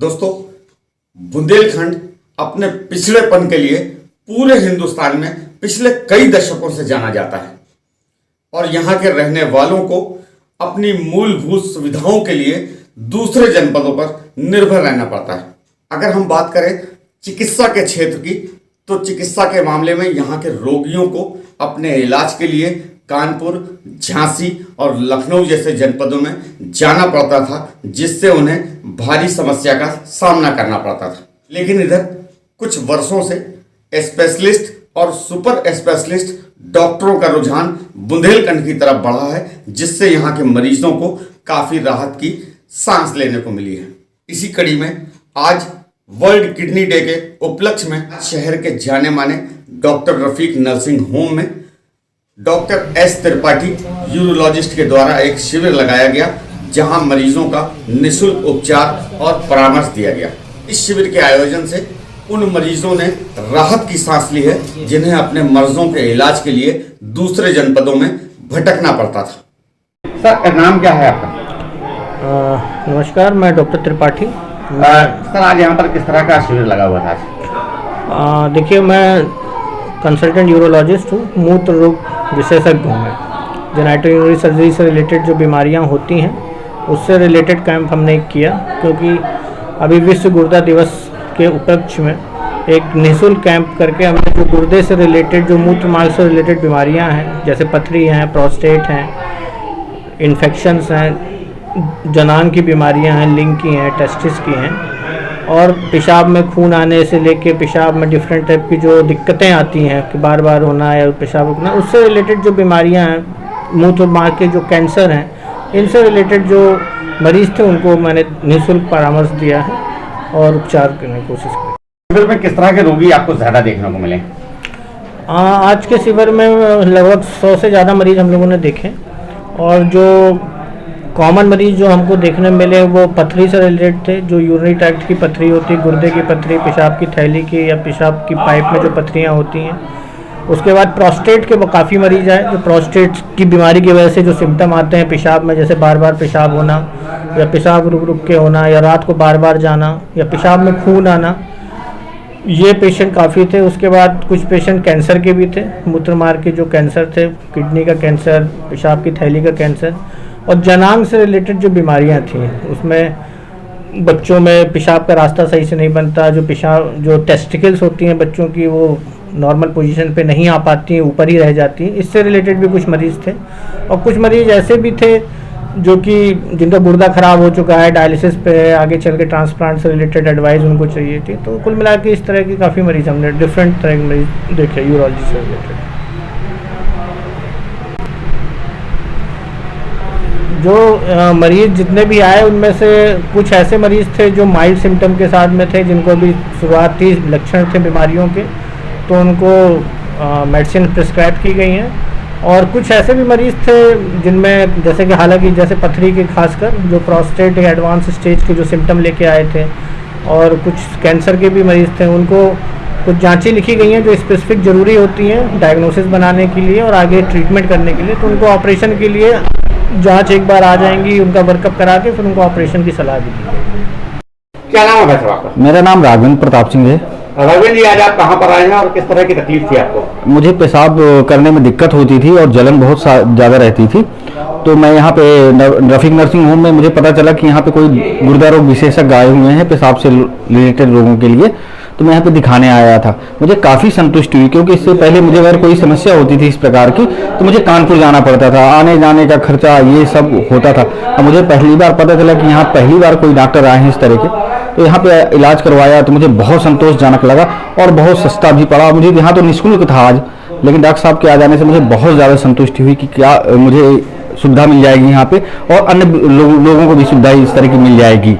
दोस्तों, बुंदेलखंड अपने पिछड़ेपन के लिए पूरे हिंदुस्तान में पिछले कई दशकों से जाना जाता है और यहाँ के रहने वालों को अपनी मूलभूत सुविधाओं के लिए दूसरे जनपदों पर निर्भर रहना पड़ता है। अगर हम बात करें चिकित्सा के क्षेत्र की, तो चिकित्सा के मामले में यहाँ के रोगियों को अपने इलाज के लिए कानपुर, झांसी और लखनऊ जैसे जनपदों में जाना पड़ता था, जिससे उन्हें भारी समस्या का सामना करना पड़ता था। लेकिन इधर कुछ वर्षों से स्पेशलिस्ट और सुपर स्पेशलिस्ट डॉक्टरों का रुझान बुंदेलखंड की तरफ बढ़ा है, जिससे यहाँ के मरीजों को काफ़ी राहत की सांस लेने को मिली है। इसी कड़ी में आज वर्ल्ड किडनी डे के उपलक्ष्य में शहर के जाने माने डॉक्टर रफीक नर्सिंग होम में डॉक्टर एस त्रिपाठी यूरोलॉजिस्ट के द्वारा एक शिविर लगाया गया, जहां मरीजों का निःशुल्क उपचार और परामर्श दिया गया। इस शिविर के आयोजन से उन मरीजों ने राहत की सांस ली है जिन्हें अपने मर्जों के इलाज के लिए दूसरे जनपदों में भटकना पड़ता था। सर, नाम क्या है आपका? नमस्कार, मैं डॉक्टर त्रिपाठी। सर, आज यहाँ पर किस तरह का शिविर लगा हुआ था? देखिए, मैं कंसल्टेंट यूरोलॉजिस्ट हूँ, मूत्र रोग विशेषज्ञ हूँ मैं। जेनाइटो सर्जरी से रिलेटेड जो बीमारियाँ होती हैं उससे रिलेटेड कैंप हमने किया, क्योंकि अभी विश्व गुर्दा दिवस के उपलक्ष्य में एक निःशुल्क कैंप करके हमने जो गुर्दे से रिलेटेड, जो मूत्र मार्ग से रिलेटेड बीमारियाँ हैं, जैसे पथरी हैं, प्रोस्टेट हैं, इन्फेक्शंस हैं, जनान की बीमारियाँ हैं, लिंग की हैं, टेस्टिस की हैं, और पेशाब में खून आने से लेके पेशाब में डिफरेंट टाइप की जो दिक्कतें आती हैं कि बार बार होना या पेशाब रुकना, उससे रिलेटेड जो बीमारियां हैं, मूत्र मार्ग के जो कैंसर हैं, इनसे रिलेटेड जो मरीज़ थे उनको मैंने निःशुल्क परामर्श दिया है और उपचार करने की कोशिश की। शिविर में किस तरह के रोगी आपको ज़्यादा देखने को मिले? आज के शिविर में लगभग 100 से ज़्यादा मरीज़ हम लोगों ने देखे, और जो कॉमन मरीज जो हमको देखने मिले वो पथरी से रिलेटेड थे। जो यूरिनरी ट्रैक्ट की पथरी होती है, गुर्दे की पथरी, पेशाब की थैली की या पेशाब की पाइप में जो पथरियाँ होती हैं। उसके बाद प्रोस्टेट के काफ़ी मरीज आए, जो प्रोस्टेट की बीमारी की वजह से जो सिम्टम आते हैं पेशाब में, जैसे बार बार पेशाब होना या पेशाब रुक रुक के होना या रात को बार बार जाना या पेशाब में खून आना, ये पेशेंट काफ़ी थे। उसके बाद कुछ पेशेंट कैंसर के भी थे, मूत्र मार्ग के जो कैंसर थे, किडनी का कैंसर, पेशाब की थैली का कैंसर, और जनांग से रिलेटेड जो बीमारियां थी, उसमें बच्चों में पेशाब का रास्ता सही से नहीं बनता, जो पेशाब, जो टेस्टिकल्स होती हैं बच्चों की, वो नॉर्मल पोजीशन पे नहीं आ पाती हैं, ऊपर ही रह जाती हैं। इससे रिलेटेड भी कुछ मरीज़ थे, और कुछ मरीज़ ऐसे भी थे जो कि जिनका गुर्दा ख़राब हो चुका है, डायलिसिस पे है, आगे चल के ट्रांसप्लांट से रिलेटेड एडवाइस उनको चाहिए थी। तो कुल मिला के इस तरह की काफ़ी मरीज़ हमने डिफरेंट तरह के मरीज़ देखे यूरोलॉजी से रिलेटेड। जो मरीज़ जितने भी आए उनमें से कुछ ऐसे मरीज़ थे जो माइल्ड सिम्टम के साथ में थे, जिनको भी शुरुआती लक्षण थे बीमारियों के, तो उनको मेडिसिन प्रिस्क्राइब की गई हैं। और कुछ ऐसे भी मरीज़ थे जिनमें, जैसे कि हालांकि जैसे पथरी के खासकर जो प्रोस्टेट एडवांस स्टेज के जो सिम्टम लेके आए थे, और कुछ कैंसर के भी मरीज़ थे, उनको कुछ जांचें लिखी गई हैं जो स्पेसिफिक ज़रूरी होती हैं डायग्नोसिस बनाने के लिए और आगे ट्रीटमेंट करने के लिए। तो उनको ऑपरेशन के लिए जांच एक बार आ जाएंगी, उनका वर्कअप करा के फिर उनको ऑपरेशन की सलाह दी जाएगी। क्या नाम है आपका? मेरा नाम राघवेंद्र प्रताप सिंह है। राघवेंद्र जी, आज आप कहाँ पर आए हैं और किस तरह की तकलीफ थी आपको? मुझे पेशाब करने में दिक्कत होती थी और जलन बहुत ज़्यादा रहती थी, तो मैं यहाँ पे रफीक नर्सिंग होम में मुझे पता चला कि यहाँ पे कोई गुर्दा रोग विशेषज्ञ आए हुए हैं पेशाब से रिलेटेड रोगों के लिए, तो मैं यहाँ पे दिखाने आया था। मुझे काफ़ी संतुष्टि हुई, क्योंकि इससे पहले मुझे अगर कोई समस्या होती थी इस प्रकार की तो मुझे कानपुर जाना पड़ता था, आने जाने का खर्चा ये सब होता था। अब मुझे पहली बार पता चला कि यहाँ पहली बार कोई डॉक्टर आए हैं इस तरह के, तो यहाँ पे इलाज करवाया तो मुझे बहुत संतोषजनक लगा और बहुत सस्ता भी पड़ा। मुझे यहाँ तो निःशुल्क था आज, लेकिन डॉक्टर साहब के आ जाने से मुझे बहुत ज़्यादा संतुष्टि हुई कि क्या मुझे सुविधा मिल जाएगी यहाँ पे और अन्य लोगों को भी सुविधा इस तरह की मिल जाएगी।